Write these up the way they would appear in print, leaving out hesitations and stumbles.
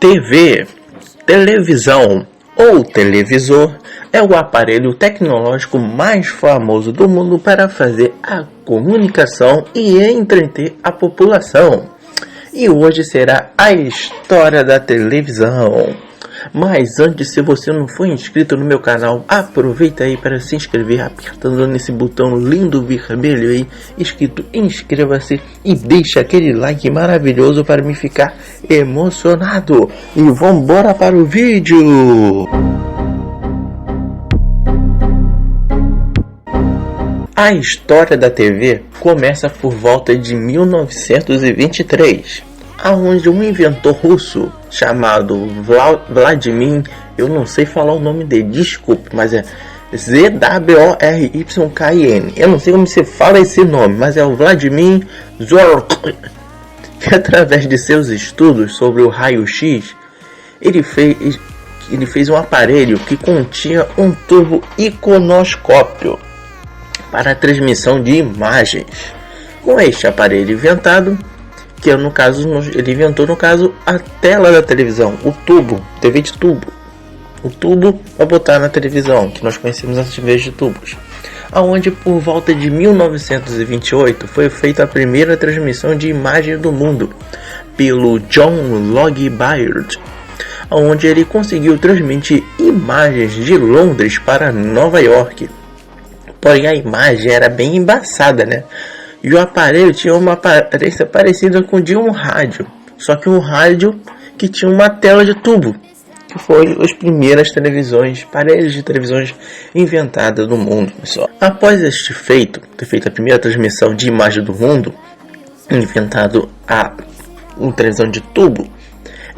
TV, televisão ou televisor é o aparelho tecnológico mais famoso do mundo para fazer a comunicação e entreter a população. E hoje será a história da televisão. Mas antes, se você não for inscrito no meu canal, aproveita aí para se inscrever apertando nesse botão lindo vermelho aí escrito inscreva-se e deixa aquele like maravilhoso para me ficar emocionado. E vambora para o vídeo! A história da TV começa por volta de 1923, aonde um inventor russo chamado Vladimir, eu não sei falar o nome dele, desculpe, mas é Zworkyn. Eu não sei como se fala esse nome, mas é o Vladimir Zworkyn, que através de seus estudos sobre o raio-x, ele fez um aparelho que continha um tubo iconoscópio para a transmissão de imagens. Com este aparelho inventado, que no caso ele inventou a tela da televisão, o tubo, TV de tubo, o tubo para botar na televisão, que nós conhecemos as TVs de tubos, aonde por volta de 1928 foi feita a primeira transmissão de imagem do mundo pelo John Logie Baird, onde ele conseguiu transmitir imagens de Londres para Nova York. Porém a imagem era bem embaçada, né? E o aparelho tinha uma aparência parecida com de um rádio, só que um rádio que tinha uma tela de tubo, que foi as primeiras televisões, aparelhos de televisões inventadas no mundo, pessoal. Após ter feito a primeira transmissão de imagem do mundo, inventado uma televisão de tubo,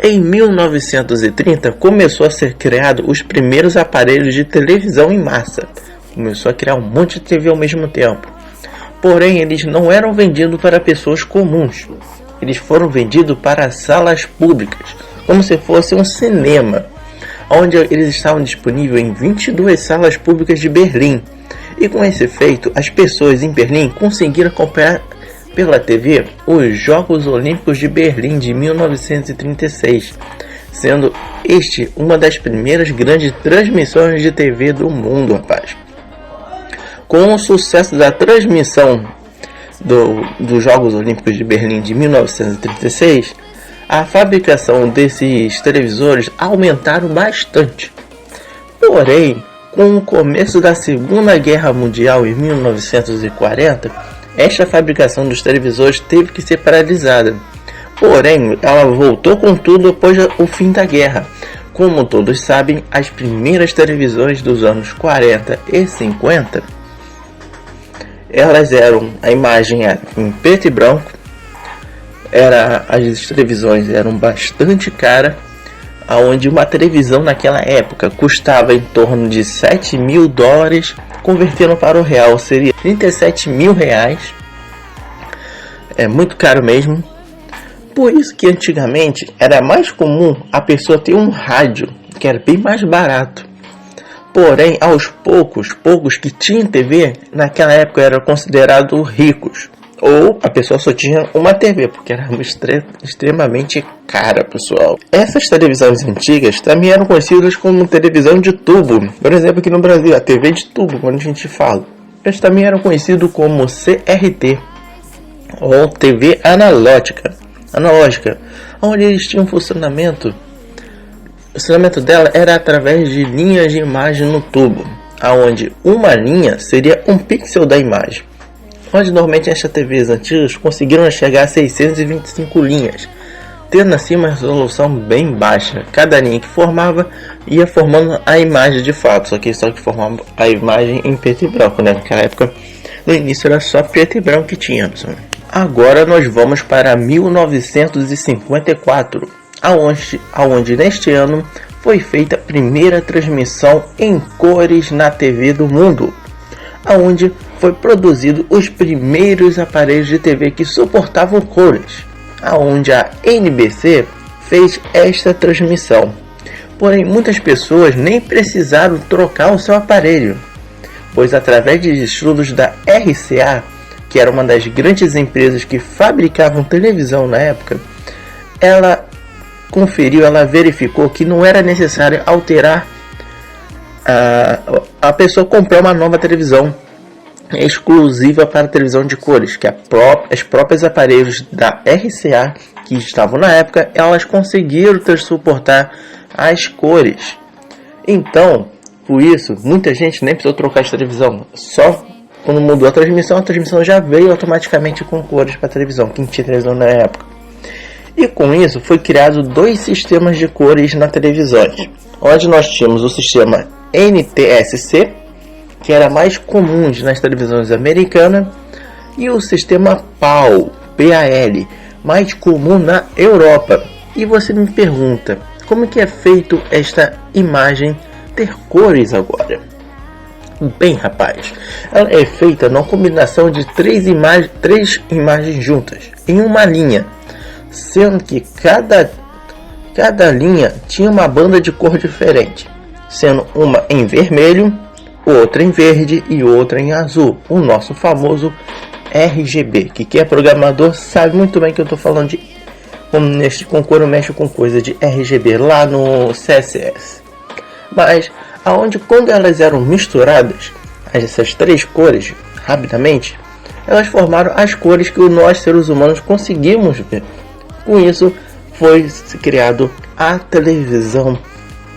em 1930 começou a ser criado os primeiros aparelhos de televisão em massa. Começou a criar um monte de TV ao mesmo tempo. Porém, eles não eram vendidos para pessoas comuns. Eles foram vendidos para salas públicas, como se fosse um cinema, onde eles estavam disponíveis em 22 salas públicas de Berlim. E com esse feito, as pessoas em Berlim conseguiram acompanhar pela TV os Jogos Olímpicos de Berlim de 1936, sendo este uma das primeiras grandes transmissões de TV do mundo, rapaz. Com o sucesso da transmissão dos Jogos Olímpicos de Berlim de 1936, a fabricação desses televisores aumentaram bastante. Porém, com o começo da Segunda Guerra Mundial em 1940, esta fabricação dos televisores teve que ser paralisada. Porém, ela voltou com tudo após o fim da guerra. Como todos sabem, as primeiras televisões dos anos 40 e 50, a imagem era em preto e branco, as televisões eram bastante caras, onde uma televisão naquela época custava em torno de $7.000, convertendo para o real seria R$37.000, é muito caro mesmo. Por isso que antigamente era mais comum a pessoa ter um rádio, que era bem mais barato. Porém, aos poucos que tinham TV, naquela época eram considerados ricos. Ou a pessoa só tinha uma TV, porque era extremamente cara, pessoal. Essas televisões antigas também eram conhecidas como televisão de tubo. Por exemplo, aqui no Brasil, a TV de tubo, quando a gente fala. Eles também eram conhecidos como CRT, ou TV analógica, onde eles tinham funcionamento. O funcionamento dela era através de linhas de imagem no tubo, aonde uma linha seria um pixel da imagem. Onde normalmente estas TVs antigas conseguiram chegar a 625 linhas, tendo assim uma resolução bem baixa. Cada linha que formava ia formando a imagem de fato, só que formava a imagem em preto e branco, né? Naquela época, no início era só preto e branco que tínhamos. Agora nós vamos para 1954. Aonde neste ano foi feita a primeira transmissão em cores na TV do mundo, aonde foi produzido os primeiros aparelhos de TV que suportavam cores, aonde a NBC fez esta transmissão. Porém, muitas pessoas nem precisaram trocar o seu aparelho, pois através de estudos da RCA, que era uma das grandes empresas que fabricavam televisão na época, ela conferiu, ela verificou que não era necessário alterar a pessoa comprar uma nova televisão exclusiva para televisão de cores, que as próprias aparelhos da RCA que estavam na época, elas conseguiram suportar as cores. Então, por isso, muita gente nem precisou trocar de televisão. Só quando mudou a transmissão já veio automaticamente com cores para a televisão, quem tinha televisão na época. E com isso, foi criado 2 sistemas de cores na televisão, onde nós tínhamos o sistema NTSC, que era mais comum nas televisões americanas, e o sistema PAL, mais comum na Europa. E você me pergunta, como que é feito esta imagem ter cores agora? Bem, rapaz, ela é feita numa combinação de 3 imagens juntas, em uma linha, sendo que cada linha tinha uma banda de cor diferente, sendo uma em vermelho, outra em verde e outra em azul, o nosso famoso RGB, que quem é programador sabe muito bem que eu estou falando de com cor, eu mexo com coisa de RGB lá no CSS. Mas aonde quando elas eram misturadas, essas 3 cores, rapidamente, elas formaram as cores que nós seres humanos conseguimos ver. Com isso foi criado a televisão,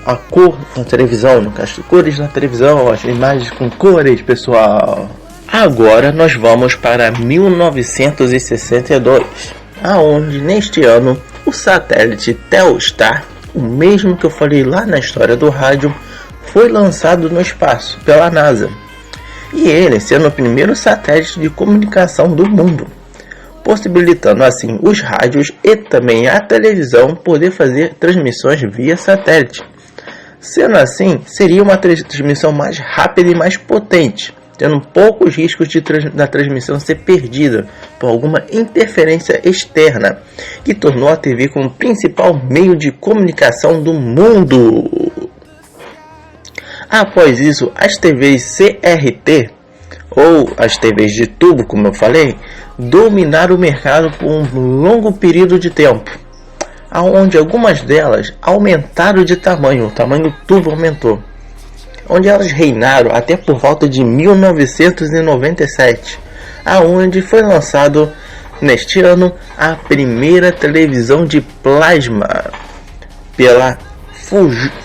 a cor na televisão, no caso de cores na televisão, as imagens com cores, pessoal. Agora nós vamos para 1962, aonde neste ano o satélite Telstar, o mesmo que eu falei lá na história do rádio, foi lançado no espaço pela NASA. E ele sendo o primeiro satélite de comunicação do mundo, possibilitando assim os rádios e também a televisão poder fazer transmissões via satélite. Sendo assim, seria uma transmissão mais rápida e mais potente, tendo poucos riscos da transmissão ser perdida por alguma interferência externa, que tornou a TV como principal meio de comunicação do mundo. Após isso, as TVs CRT, ou as TVs de tubo, como eu falei, dominaram o mercado por um longo período de tempo, onde algumas delas aumentaram de tamanho, o tamanho do tubo aumentou, onde elas reinaram até por volta de 1997, aonde foi lançado neste ano a primeira televisão de plasma pela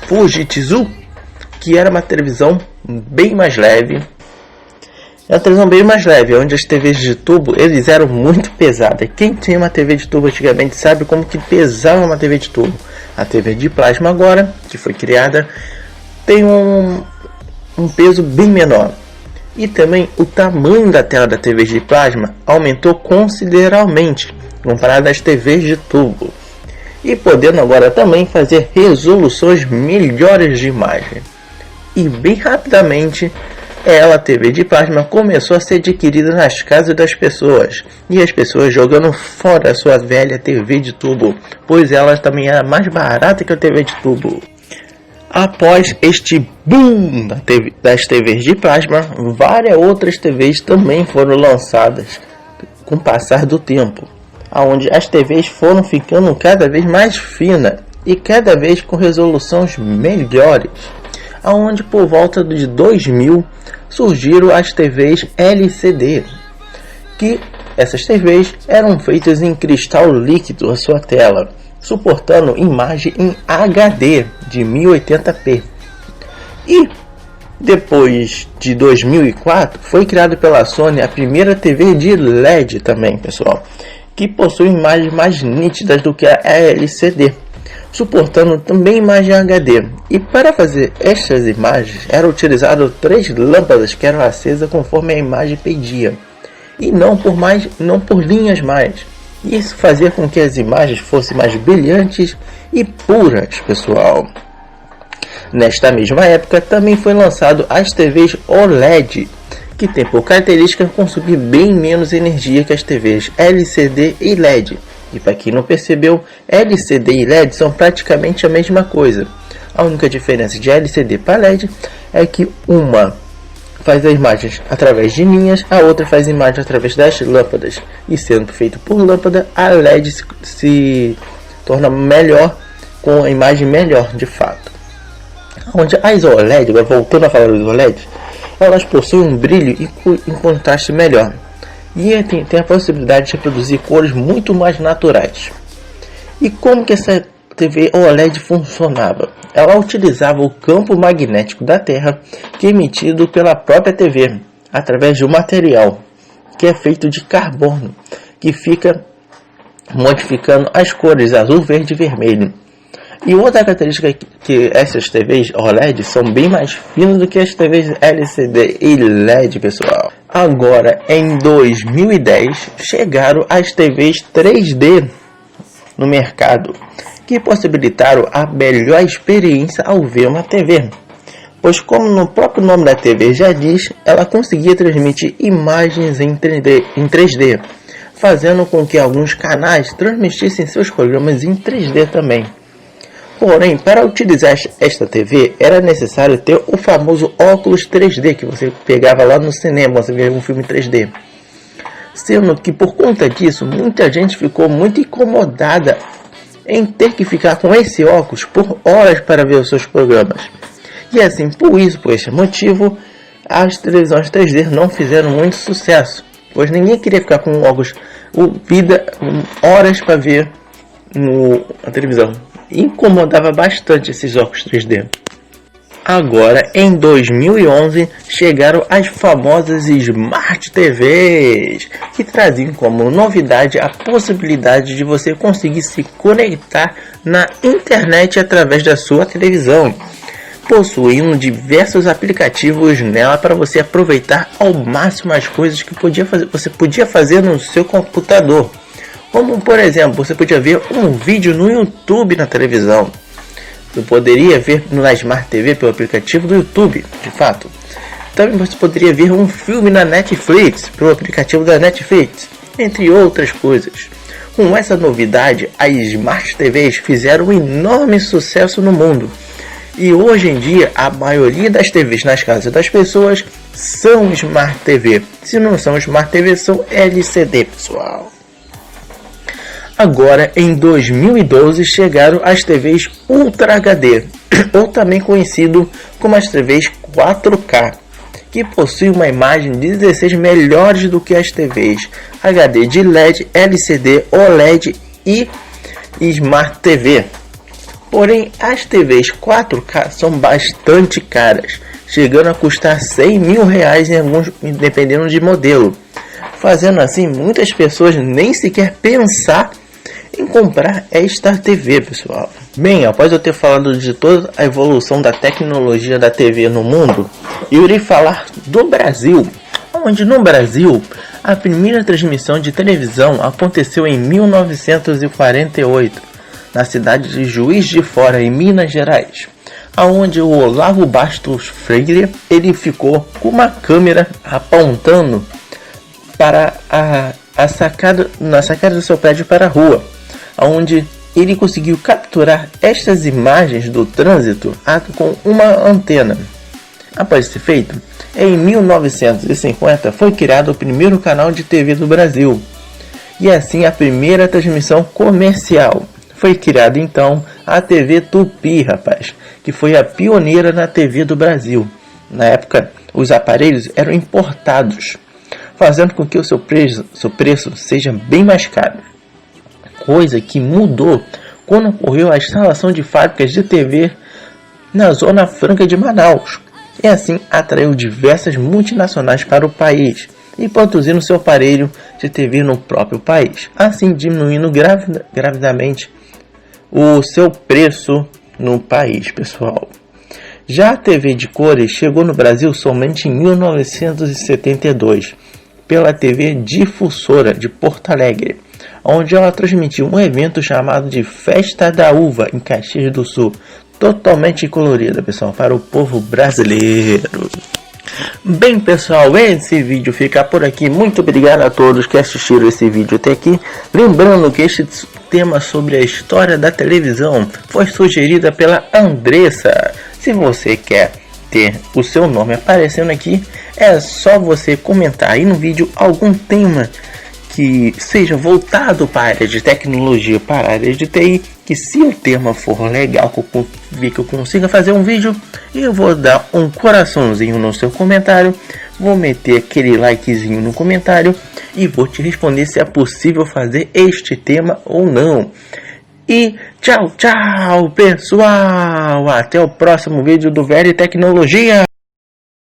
Fujitsu, que era uma televisão bem mais leve. É uma televisão bem mais leve, onde as TVs de tubo eles eram muito pesadas. Quem tinha uma TV de tubo antigamente sabe como que pesava uma TV de tubo. A TV de plasma agora, que foi criada, tem um peso bem menor. E também o tamanho da tela da TV de plasma aumentou consideravelmente, comparado às TVs de tubo. E podendo agora também fazer resoluções melhores de imagem. E bem rapidamente, a TV de plasma começou a ser adquirida nas casas das pessoas, e as pessoas jogando fora a sua velha TV de tubo, pois ela também era mais barata que a TV de tubo. Após este boom das TVs de plasma, várias outras TVs também foram lançadas com o passar do tempo, onde as TVs foram ficando cada vez mais finas e cada vez com resoluções melhores, onde por volta de 2000 surgiram as TVs LCD, que essas TVs eram feitas em cristal líquido a sua tela, suportando imagem em HD de 1080p. E depois de 2004 foi criado pela Sony a primeira TV de LED também, pessoal, que possui imagens mais nítidas do que a LCD, suportando também imagem HD. E para fazer estas imagens eram utilizadas 3 lâmpadas que eram acesas conforme a imagem pedia, e não por linhas mais. Isso fazia com que as imagens fossem mais brilhantes e puras, pessoal. Nesta mesma época também foi lançado as TVs OLED, que tem por característica consumir bem menos energia que as TVs LCD e LED. E para quem não percebeu, LCD e LED são praticamente a mesma coisa. A única diferença de LCD para LED é que uma faz as imagens através de linhas, a outra faz imagens através das lâmpadas. E sendo feito por lâmpada, a LED se torna melhor com a imagem melhor de fato. Onde as OLED, voltando a falar dos OLED, elas possuem um brilho e contraste melhor. E tem a possibilidade de reproduzir cores muito mais naturais. E como que essa TV OLED funcionava? Ela utilizava o campo magnético da Terra, que é emitido pela própria TV, através de um material que é feito de carbono, que fica modificando as cores azul, verde e vermelho. E outra característica que essas TVs OLED são bem mais finas do que as TVs LCD e LED, pessoal. Agora, em 2010, chegaram as TVs 3D no mercado, que possibilitaram a melhor experiência ao ver uma TV. Pois, como no próprio nome da TV já diz, ela conseguia transmitir imagens em 3D, fazendo com que alguns canais transmitissem seus programas em 3D também. Porém, para utilizar esta TV, era necessário ter o famoso óculos 3D, que você pegava lá no cinema, você via um filme 3D. Sendo que, por conta disso, muita gente ficou muito incomodada em ter que ficar com esse óculos por horas para ver os seus programas. E assim, por este motivo, as televisões 3D não fizeram muito sucesso, pois ninguém queria ficar com óculos horas para ver a televisão. Incomodava bastante esses óculos 3D. Agora, em 2011, chegaram as famosas Smart TVs, que traziam como novidade a possibilidade de você conseguir se conectar na internet através da sua televisão, possuindo diversos aplicativos nela para você aproveitar ao máximo as coisas que você podia fazer no seu computador. Como, por exemplo, você podia ver um vídeo no YouTube na televisão. Você poderia ver na Smart TV pelo aplicativo do YouTube, de fato. Também você poderia ver um filme na Netflix, pelo aplicativo da Netflix, entre outras coisas. Com essa novidade, as Smart TVs fizeram um enorme sucesso no mundo. E hoje em dia, a maioria das TVs nas casas das pessoas são Smart TV. Se não são Smart TV, são LCD, pessoal. Agora, em 2012, chegaram as TVs Ultra HD, ou também conhecido como as TVs 4K, que possuem uma imagem 16 melhores do que as TVs HD de LED, LCD, OLED e Smart TV. Porém, as TVs 4K são bastante caras, chegando a custar R$100 mil em alguns, dependendo de modelo, fazendo assim muitas pessoas nem sequer pensar em comprar esta TV, pessoal. Bem, após eu ter falado de toda a evolução da tecnologia da TV no mundo, eu irei falar do Brasil, onde no Brasil a primeira transmissão de televisão aconteceu em 1948, na cidade de Juiz de Fora, em Minas Gerais, aonde o Olavo Bastos Freire ele ficou com uma câmera apontando para na sacada do seu prédio para a rua, onde ele conseguiu capturar estas imagens do trânsito com uma antena. Após esse feito, em 1950 foi criado o primeiro canal de TV do Brasil, e assim a primeira transmissão comercial. Foi criada então a TV Tupi, rapaz, que foi a pioneira na TV do Brasil. Na época, os aparelhos eram importados, fazendo com que o seu preço seja bem mais caro. Coisa que mudou quando ocorreu a instalação de fábricas de TV na Zona Franca de Manaus, e assim atraiu diversas multinacionais para o país e produzindo seu aparelho de TV no próprio país, assim diminuindo gravemente o seu preço no país, pessoal. Já a TV de cores chegou no Brasil somente em 1972, pela TV Difusora de Porto Alegre, onde ela transmitiu um evento chamado de Festa da Uva em Caxias do Sul, totalmente colorida, pessoal, para o povo brasileiro. Bem, pessoal, esse vídeo fica por aqui. Muito obrigado a todos que assistiram esse vídeo até aqui. Lembrando que este tema sobre a história da televisão foi sugerida pela Andressa. Se você quer ter o seu nome aparecendo aqui, é só você comentar aí no vídeo algum tema que seja voltado para a área de tecnologia, para a área de TI, que se o tema for legal, que eu consiga fazer um vídeo, eu vou dar um coraçãozinho no seu comentário, vou meter aquele likezinho no comentário e vou te responder se é possível fazer este tema ou não. E tchau, tchau, pessoal! Até o próximo vídeo do Very Tecnologia!